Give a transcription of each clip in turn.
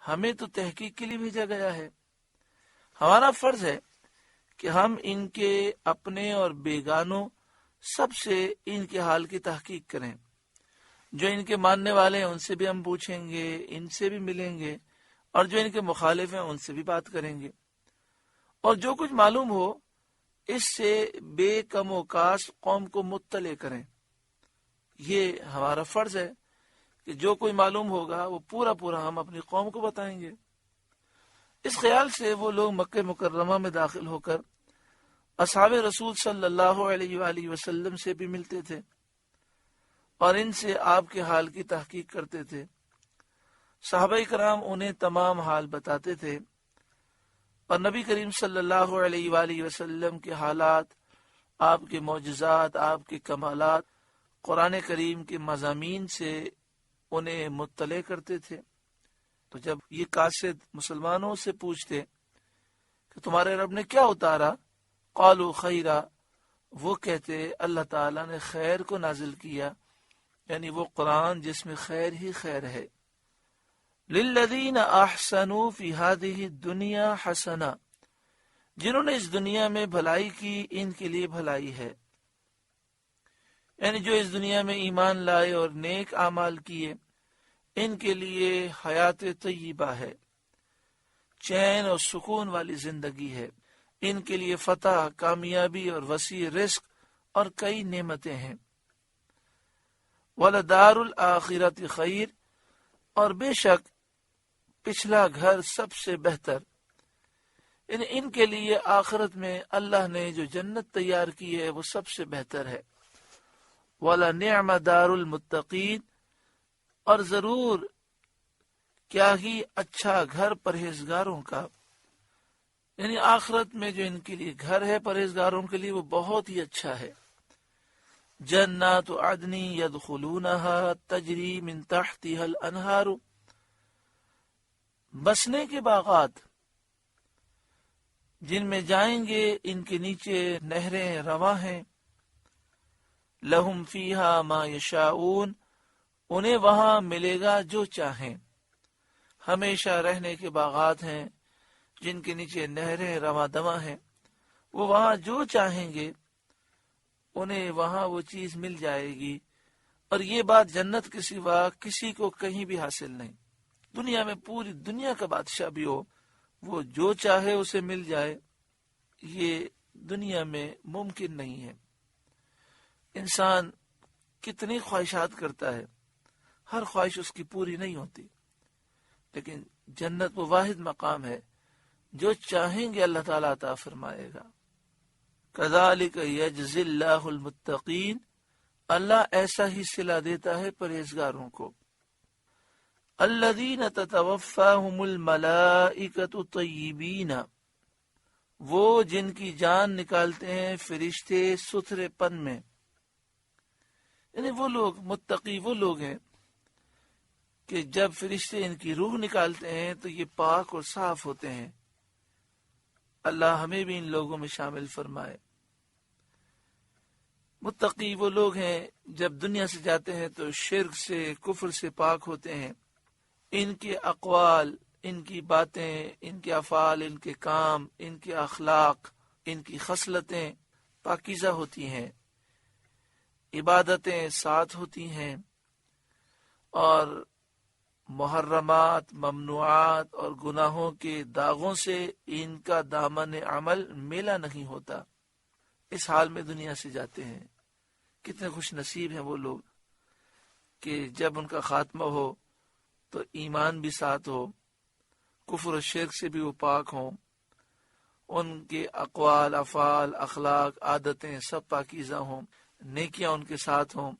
ہمیں تو تحقیق کے لیے بھیجا گیا ہے. ہمارا فرض ہے کہ ہم ان کے اپنے اور بیگانوں سب سے ان کے حال کی تحقیق کریں. جو ان کے ماننے والے ہیں ان سے بھی ہم پوچھیں گے، ان سے بھی ملیں گے، اور جو ان کے مخالف ہیں ان سے بھی بات کریں گے، اور جو کچھ معلوم ہو اس سے بے کم و کاس قوم کو مطلع کریں. یہ ہمارا فرض ہے کہ جو کوئی معلوم ہوگا وہ پورا ہم اپنی قوم کو بتائیں گے. اس خیال سے وہ لوگ مکہ مکرمہ میں داخل ہو کر اصحاب رسول صلی اللہ علیہ وآلہ وسلم سے بھی ملتے تھے اور ان سے آپ کے حال کی تحقیق کرتے تھے. صحابہ کرام انہیں تمام حال بتاتے تھے اور نبی کریم صلی اللہ علیہ وآلہ وسلم کے حالات، آپ کے معجزات، آپ کے کمالات، قرآن کریم کے مضامین سے انہیں مطلع کرتے تھے. تو جب یہ قاصد مسلمانوں سے پوچھتے کہ تمہارے رب نے کیا اتارا، قالوا خیرا، وہ کہتے اللہ تعالیٰ نے خیر کو نازل کیا، یعنی وہ قرآن جس میں خیر ہی خیر ہے. للذین احسنوا فی ہذہ الدنیا حسنہ، جنہوں نے اس دنیا میں بھلائی کی ان کے لیے بھلائی ہے، یعنی جو اس دنیا میں ایمان لائے اور نیک اعمال کیے ان کے لیے حیات طیبہ ہے، چین اور سکون والی زندگی ہے. ان کے لیے فتح، کامیابی اور وسیع رزق اور کئی نعمتیں ہیں. وَلَدَارُ الْآخِرَةِ خَيْرٌ، اور بے شک پچھلا گھر سب سے بہتر، ان کے لیے آخرت میں اللہ نے جو جنت تیار کی ہے وہ سب سے بہتر ہے. وَلَنِعْمَ دَارُ الْمُتَّقِينَ، اور ضرور کیا ہی اچھا گھر پرہیزگاروں کا، یعنی آخرت میں جو ان کے لیے گھر ہے پرہیزگاروں کے لیے وہ بہت ہی اچھا ہے. جنات عدن یدخلونها تجری من تحتها الانہار، بسنے کے باغات جن میں جائیں گے ان کے نیچے نہریں رواں ہیں. لہم فیہا ما یشاؤون، انہیں وہاں ملے گا جو چاہیں. ہمیشہ رہنے کے باغات ہیں جن کے نیچے نہریں رواں دواں ہیں. وہ وہاں جو چاہیں گے انہیں وہاں وہ چیز مل جائے گی. اور یہ بات جنت کے سوا کسی کو کہیں بھی حاصل نہیں. دنیا میں پوری دنیا کا بادشاہ بھی ہو، وہ جو چاہے اسے مل جائے، یہ دنیا میں ممکن نہیں ہے. انسان کتنی خواہشات کرتا ہے، ہر خواہش اس کی پوری نہیں ہوتی، لیکن جنت وہ واحد مقام ہے جو چاہیں گے اللہ تعالیٰ عطا فرمائے گا. کذالک یجزی اللہ المتقین، اللہ ایسا ہی صلہ دیتا ہے پرہیزگاروں کو. الذین تتوفاہم الملائکۃ طیبین، وہ جن کی جان نکالتے ہیں فرشتے ستھرے پن میں، یعنی وہ لوگ متقی وہ لوگ ہیں کہ جب فرشتے ان کی روح نکالتے ہیں تو یہ پاک اور صاف ہوتے ہیں. اللہ ہمیں بھی ان لوگوں میں شامل فرمائے. متقی وہ لوگ ہیں جب دنیا سے جاتے ہیں تو شرک سے، کفر سے پاک ہوتے ہیں. ان کے اقوال، ان کی باتیں، ان کے افعال، ان کے کام، ان کے اخلاق، ان کی خصلتیں پاکیزہ ہوتی ہیں، عبادتیں ساتھ ہوتی ہیں، اور محرمات، ممنوعات اور گناہوں کے داغوں سے ان کا دامن عمل میلا نہیں ہوتا. اس حال میں دنیا سے جاتے ہیں. کتنے خوش نصیب ہیں وہ لوگ کہ جب ان کا خاتمہ ہو تو ایمان بھی ساتھ ہو، کفر و شرک سے بھی وہ پاک ہوں، ان کے اقوال، افعال، اخلاق، عادتیں سب پاکیزہ ہوں، نیکیاں ان کے ساتھ ہوں،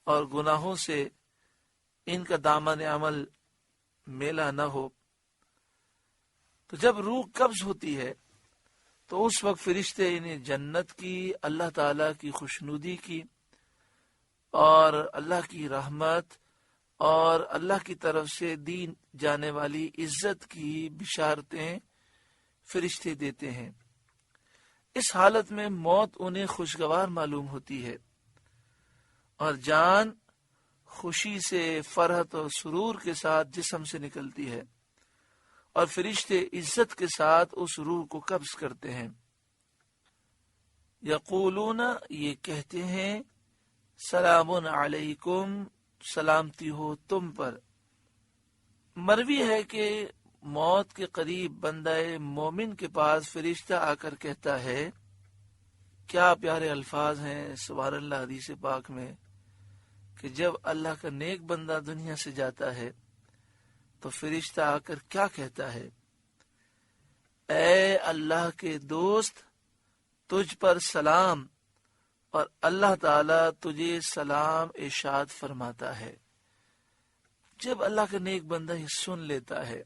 اور گناہوں سے ان کا دامن عمل میلا نہ ہو. تو جب روح قبض ہوتی ہے تو اس وقت فرشتے انہیں جنت کی، اللہ تعالیٰ کی خوشنودی کی اور اللہ کی رحمت اور اللہ کی طرف سے دی جانے والی عزت کی بشارتیں فرشتے دیتے ہیں. اس حالت میں موت انہیں خوشگوار معلوم ہوتی ہے اور جان خوشی سے، فرحت اور سرور کے ساتھ جسم سے نکلتی ہے. اور فرشتے عزت کے ساتھ اس روح کو قبض کرتے ہیں۔ یقولون، یہ کہتے ہیں، سلام علیکم، سلامتی ہو تم پر۔ مروی ہے کہ موت کے قریب بندہ مومن کے پاس فرشتہ آ کر کہتا ہے، کیا پیارے الفاظ ہیں سبحان اللہ حدیث پاک میں، کہ جب اللہ کا نیک بندہ دنیا سے جاتا ہے تو فرشتہ آ کر کیا کہتا ہے، اے اللہ کے دوست، تجھ پر سلام، اور اللہ تعالیٰ تجھے سلام ارشاد فرماتا ہے۔ جب اللہ کا نیک بندہ یہ سن لیتا ہے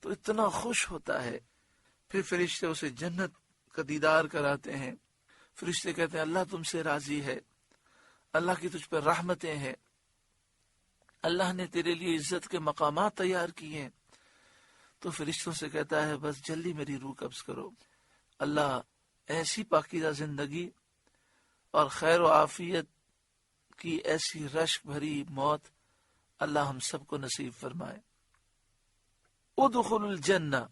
تو اتنا خوش ہوتا ہے، پھر فرشتے اسے جنت کا دیدار کراتے ہیں۔ فرشتے کہتے ہیں اللہ تم سے راضی ہے، اللہ کی تجھ پر رحمتیں ہیں، اللہ نے تیرے لیے عزت کے مقامات تیار کیے ہیں۔ تو فرشتوں سے کہتا ہے بس جلدی میری روح قبض کرو۔ اللہ ایسی پاکیزہ زندگی اور خیر و عافیت کی ایسی رشک بھری موت اللہ ہم سب کو نصیب فرمائے۔ ادخلوا الجنہ،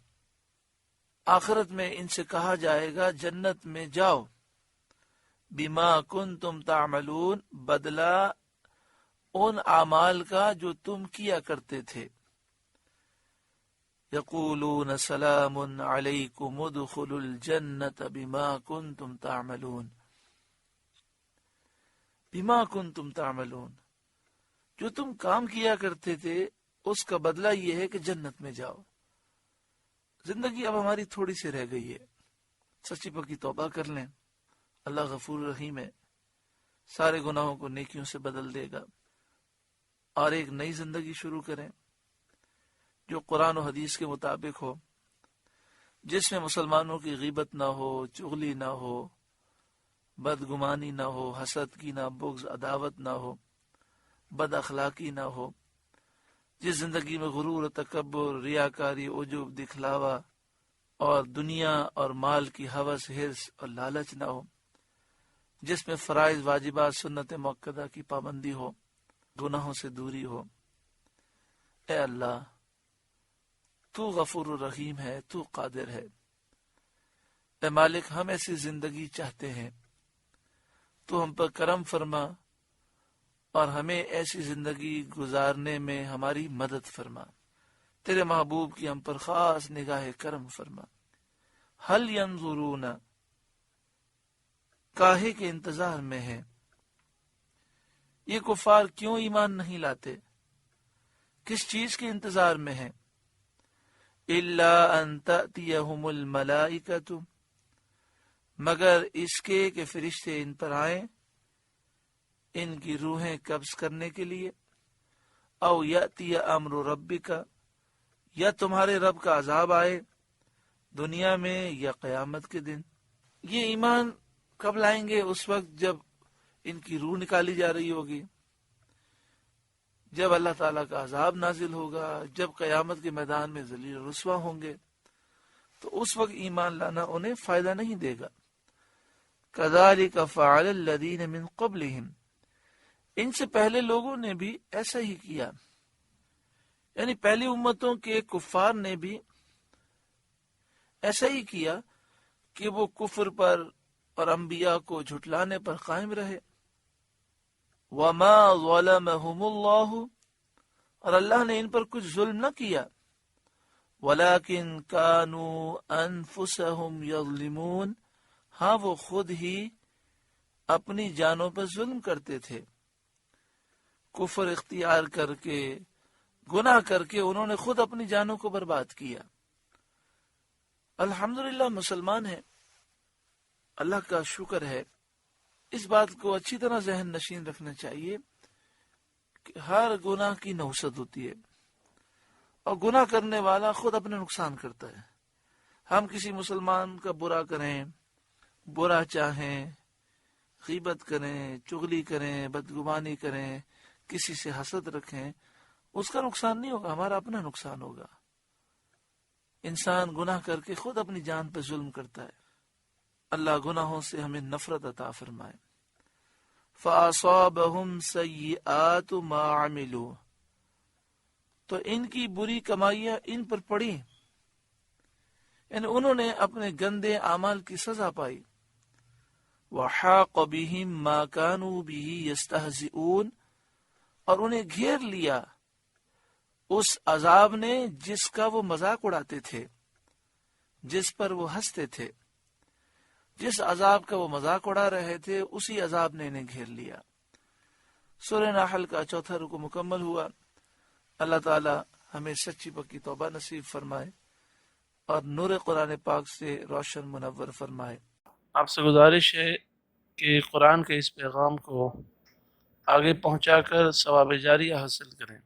آخرت میں ان سے کہا جائے گا جنت میں جاؤ، بما کنتم تعملون، بدلہ ان اعمال کا جو تم کیا کرتے تھے۔ یقولون سلام علیکم ادخلوا الجنۃ بما کنتم تعملون، بما کنتم تعملون، جو تم کام کیا کرتے تھے اس کا بدلہ یہ ہے کہ جنت میں جاؤ۔ زندگی اب ہماری تھوڑی سی رہ گئی ہے، سچی پکی توبہ کر لیں، اللہ غفور رحیم ہے، سارے گناہوں کو نیکیوں سے بدل دے گا، اور ایک نئی زندگی شروع کریں جو قرآن و حدیث کے مطابق ہو، جس میں مسلمانوں کی غیبت نہ ہو، چغلی نہ ہو، بدگمانی نہ ہو، حسد کی نہ، بغض عداوت نہ ہو، بد اخلاقی نہ ہو، جس زندگی میں غرور، تکبر، ریاکاری، عجب، دکھلاوا اور دنیا اور مال کی ہوس، حرص اور لالچ نہ ہو، جس میں فرائض، واجبات، سنت مؤکدہ کی پابندی ہو، گناہوں سے دوری ہو۔ اے اللہ تو غفور الرحیم ہے، تو قادر ہے، اے مالک ہم ایسی زندگی چاہتے ہیں، تو ہم پر کرم فرما اور ہمیں ایسی زندگی گزارنے میں ہماری مدد فرما، تیرے محبوب کی ہم پر خاص نگاہ کرم فرما۔ حل ینظرون، کاہے کے انتظار میں ہے، یہ کفار کیوں ایمان نہیں لاتے، کس چیز کے انتظار میں ہے؟ الا ان تأتیہم الملائکۃ، مگر اس کے کہ فرشتے ان پر آئیں ان کی روحیں قبض کرنے کے لیے، او یأتی امر ربک، یا تمہارے رب کا عذاب آئے دنیا میں یا قیامت کے دن۔ یہ ایمان کب لائیں گے؟ اس وقت جب ان کی روح نکالی جا رہی ہوگی، جب اللہ تعالیٰ کا عذاب نازل ہوگا، جب قیامت کے میدان میں ذلیل و رسوا ہوں گے، تو اس وقت ایمان لانا انہیں فائدہ نہیں دے گا۔ کذالک فعل الذین من قبلہم، ان سے پہلے لوگوں نے بھی ایسا ہی کیا، یعنی پہلی امتوں کے کفار نے بھی ایسا ہی کیا کہ وہ کفر پر اور انبیاء کو جھٹلانے پر قائم رہے۔ وما ظلمهم اللہ، اور اللہ نے ان پر کچھ ظلم نہ کیا، ولکن كانوا انفسهم یظلمون، ہاں وہ خود ہی اپنی جانوں پر ظلم کرتے تھے، کفر اختیار کر کے، گناہ کر کے انہوں نے خود اپنی جانوں کو برباد کیا۔ الحمدللہ مسلمان ہیں، اللہ کا شکر ہے۔ اس بات کو اچھی طرح ذہن نشین رکھنا چاہیے کہ ہر گناہ کی نحوست ہوتی ہے، اور گناہ کرنے والا خود اپنا نقصان کرتا ہے۔ ہم کسی مسلمان کا برا کریں، برا چاہیں، غیبت کریں، چغلی کریں، بدگمانی کریں، کسی سے حسد رکھیں، اس کا نقصان نہیں ہوگا، ہمارا اپنا نقصان ہوگا۔ انسان گناہ کر کے خود اپنی جان پر ظلم کرتا ہے۔ اللہ گناہوں سے ہمیں نفرت عطا فرمائے۔ فَأَصَابَهُمْ سَيِّئَاتُ مَا عَمِلُوا، تو ان کی بری کمائیاں ان پر پڑی، یعنی انہوں نے اپنے گندے اعمال کی سزا پائی۔ وَحَاقَ بِهِمْ مَا كَانُوا بِهِ يَسْتَهْزِئُونَ، اور انہیں گھیر لیا اس عذاب نے جس کا وہ مذاق اڑاتے تھے، جس پر وہ ہنستے تھے، جس عذاب کا وہ مذاق اڑا رہے تھے اسی عذاب نے انہیں گھیر لیا۔ سورہ نحل کا 4 رکوع مکمل ہوا۔ اللہ تعالی ہمیں سچی پکی توبہ نصیب فرمائے اور نور قرآن پاک سے روشن منور فرمائے۔ آپ سے گزارش ہے کہ قرآن کے اس پیغام کو آگے پہنچا کر ثواب جاریہ حاصل کریں۔